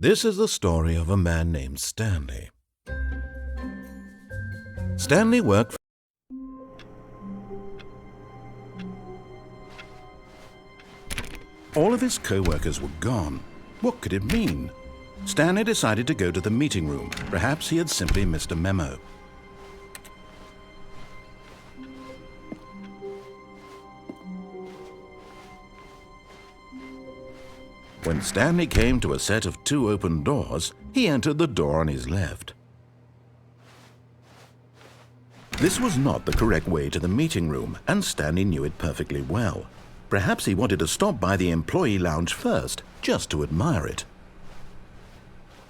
This is the story of a man named Stanley. Stanley worked. All of his co-workers were gone. What could it mean? Stanley decided to go to the meeting room. Perhaps he had simply missed a memo. When Stanley came to a set of 2 open doors, he entered the door on his left. This was not the correct way to the meeting room, and Stanley knew it perfectly well. Perhaps he wanted to stop by the employee lounge first, just to admire it.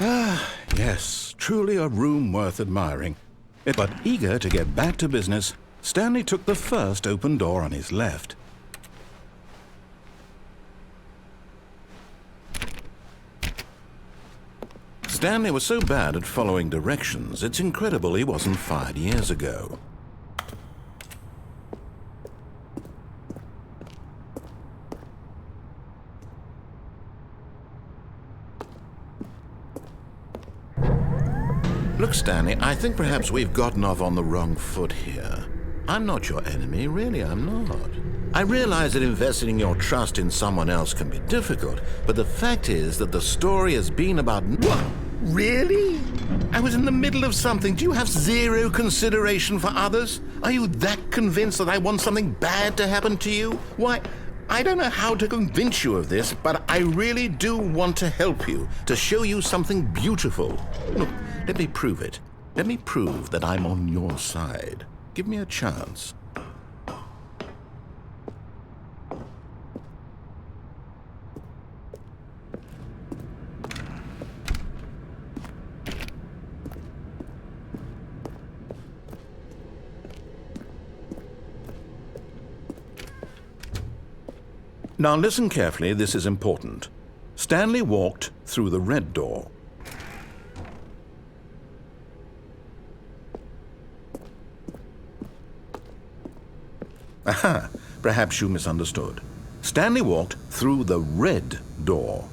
Ah, yes, truly a room worth admiring. But eager to get back to business, Stanley took the first open door on his left. Stanley was so bad at following directions, it's incredible he wasn't fired years ago. Look, Stanley, I think perhaps we've gotten off on the wrong foot here. I'm not your enemy, really, I'm not. I realize that investing your trust in someone else can be difficult, but the fact is that the story has been about... What? Really? I was in the middle of something. Do you have zero consideration for others? Are you that convinced that I want something bad to happen to you? Why, I don't know how to convince you of this, but I really do want to help you, to show you something beautiful. Look, let me prove it. Let me prove that I'm on your side. Give me a chance. Now listen carefully, this is important. Stanley walked through the red door. Aha, perhaps you misunderstood. Stanley walked through the red door.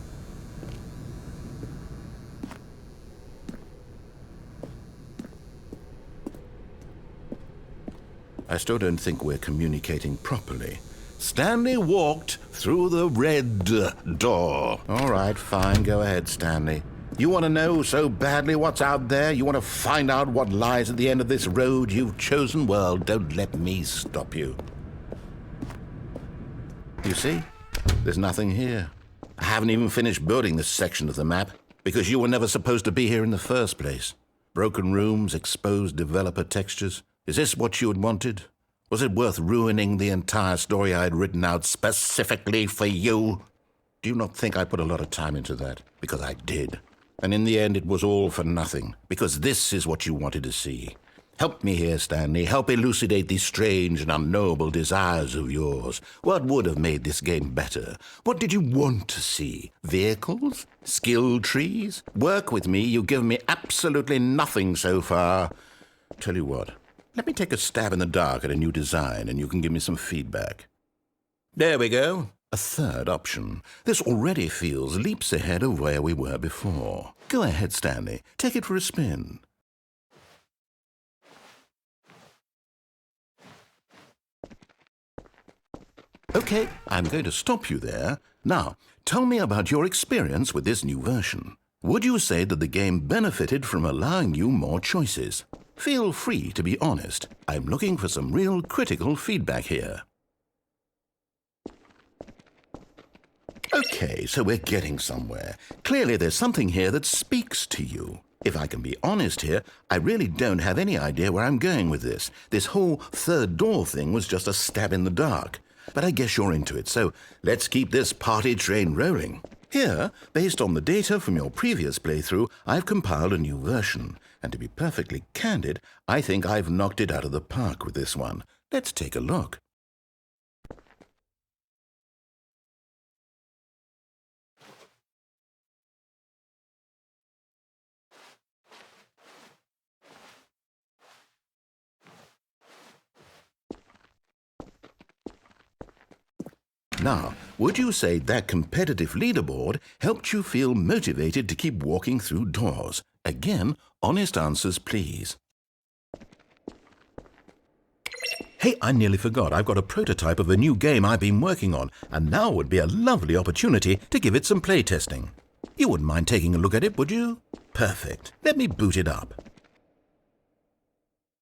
I still don't think we're communicating properly. Stanley walked through the red door. All right, fine, go ahead, Stanley. You want to know so badly what's out there? You want to find out what lies at the end of this road you've chosen? Well, don't let me stop you. You see? There's nothing here. I haven't even finished building this section of the map, because you were never supposed to be here in the first place. Broken rooms, exposed developer textures. Is this what you had wanted? Was it worth ruining the entire story I had written out specifically for you? Do you not think I put a lot of time into that? Because I did. And in the end, it was all for nothing, because this is what you wanted to see. Help me here, Stanley. Help elucidate these strange and unknowable desires of yours. What would have made this game better? What did you want to see? Vehicles? Skill trees? Work with me. You've given me absolutely nothing so far. Tell you what. Let me take a stab in the dark at a new design, and you can give me some feedback. There we go. A third option. This already feels leaps ahead of where we were before. Go ahead, Stanley. Take it for a spin. Okay, I'm going to stop you there. Now, tell me about your experience with this new version. Would you say that the game benefited from allowing you more choices? Feel free to be honest. I'm looking for some real critical feedback here. Okay, so we're getting somewhere. Clearly there's something here that speaks to you. If I can be honest here, I really don't have any idea where I'm going with this. This whole third door thing was just a stab in the dark. But I guess you're into it, so let's keep this party train rolling. Here, based on the data from your previous playthrough, I've compiled a new version. And to be perfectly candid, I think I've knocked it out of the park with this one. Let's take a look. Now, would you say that competitive leaderboard helped you feel motivated to keep walking through doors? Again, honest answers, please. Hey, I nearly forgot. I've got a prototype of a new game I've been working on, and now would be a lovely opportunity to give it some playtesting. You wouldn't mind taking a look at it, would you? Perfect. Let me boot it up.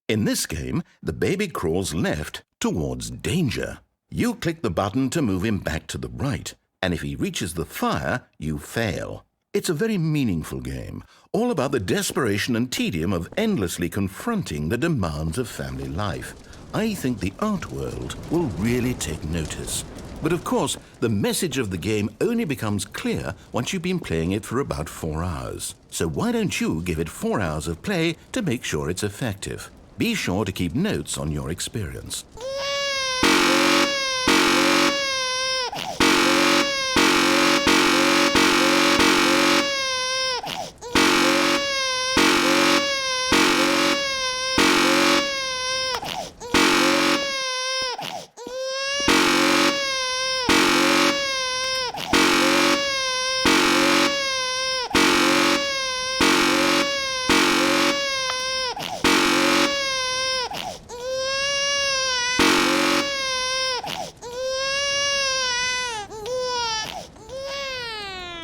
In this game, the baby crawls left towards danger. You click the button to move him back to the right, and if he reaches the fire, you fail. It's a very meaningful game, all about the desperation and tedium of endlessly confronting the demands of family life. I think the art world will really take notice. But of course, the message of the game only becomes clear once you've been playing it for about 4 hours. So why don't you give it 4 hours of play to make sure it's effective? Be sure to keep notes on your experience.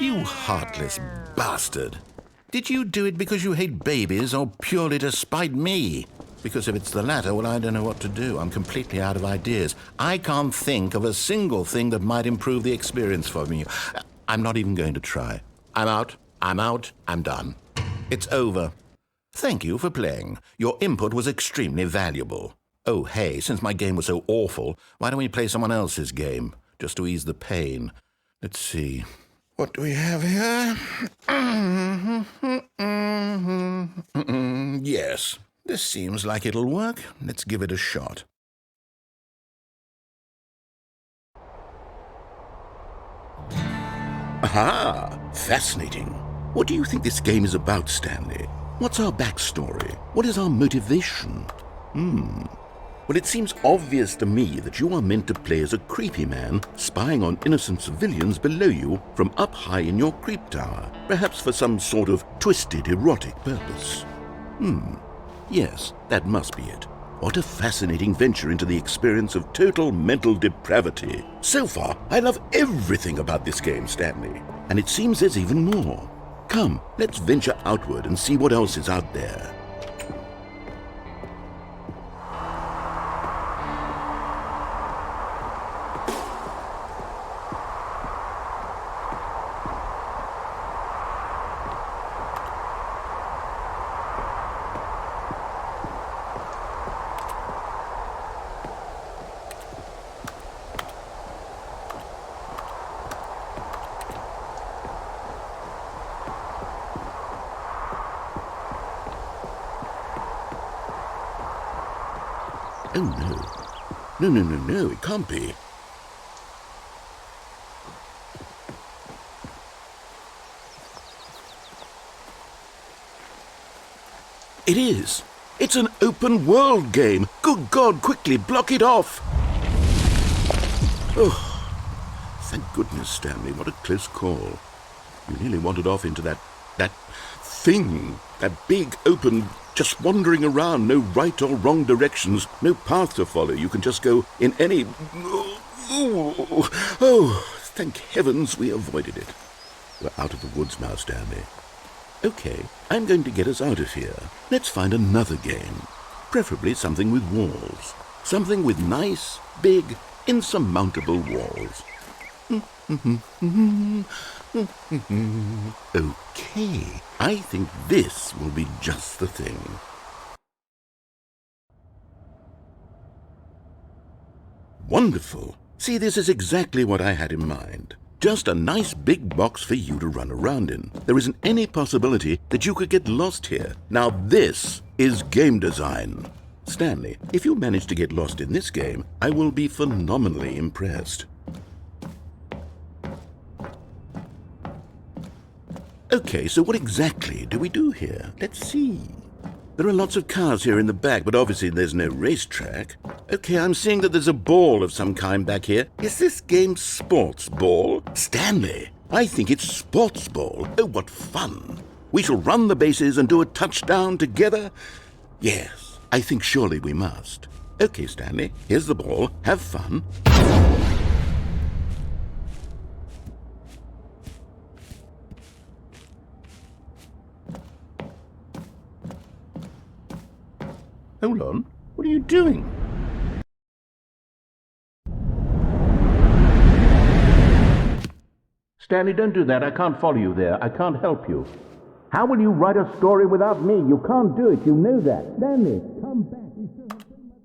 You heartless bastard. Did you do it because you hate babies or purely to spite me? Because if it's the latter, well, I don't know what to do. I'm completely out of ideas. I can't think of a single thing that might improve the experience for me. I'm not even going to try. I'm out. I'm done. It's over. Thank you for playing. Your input was extremely valuable. Oh, hey, since my game was so awful, why don't we play someone else's game, just to ease the pain? Let's see. What do we have here? Yes, this seems like it'll work. Let's give it a shot. Aha! Fascinating. What do you think this game is about, Stanley? What's our backstory? What is our motivation? Well, it seems obvious to me that you are meant to play as a creepy man spying on innocent civilians below you from up high in your creep tower, perhaps for some sort of twisted erotic purpose. Yes, that must be it. What a fascinating venture into the experience of total mental depravity. So far, I love everything about this game, Stanley, and it seems there's even more. Come, let's venture outward and see what else is out there. Oh, no, it can't be. It is. It's an open world game. Good God, quickly block it off. Oh, thank goodness, Stanley. What a close call. You nearly wandered off into that thing, that big open, just wandering around, no right or wrong directions, no path to follow. You can just go in any... Oh, thank heavens we avoided it. We're out of the woods now, Stanley. Okay, I'm going to get us out of here. Let's find another game. Preferably something with walls. Something with nice, big, insurmountable walls. Okay, I think this will be just the thing. Wonderful. See, this is exactly what I had in mind. Just a nice big box for you to run around in. There isn't any possibility that you could get lost here. Now this is game design. Stanley, if you manage to get lost in this game, I will be phenomenally impressed. Okay, so what exactly do we do here? Let's see. There are lots of cars here in the back, but obviously there's no racetrack. Okay, I'm seeing that there's a ball of some kind back here. Is this game sports ball? Stanley, I think it's sports ball. Oh, what fun. We shall run the bases and do a touchdown together. Yes, I think surely we must. Okay, Stanley, here's the ball. Have fun. Hold on. What are you doing? Stanley, don't do that. I can't follow you there. I can't help you. How will you write a story without me? You can't do it. You know that. Stanley, come back. We still have so much.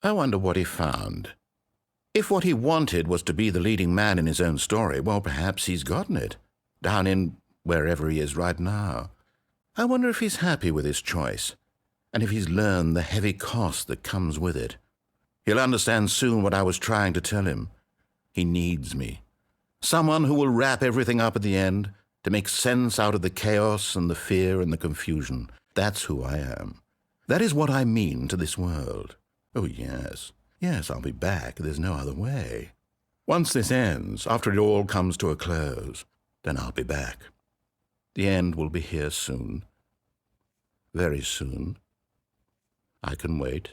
I wonder what he found. If what he wanted was to be the leading man in his own story, well, perhaps he's gotten it, down in wherever he is right now. I wonder if he's happy with his choice, and if he's learned the heavy cost that comes with it. He'll understand soon what I was trying to tell him. He needs me. Someone who will wrap everything up at the end, to make sense out of the chaos and the fear and the confusion. That's who I am. That is what I mean to this world. Oh, yes. Yes, I'll be back. There's no other way. Once this ends, after it all comes to a close, then I'll be back. The end will be here soon. Very soon. I can wait.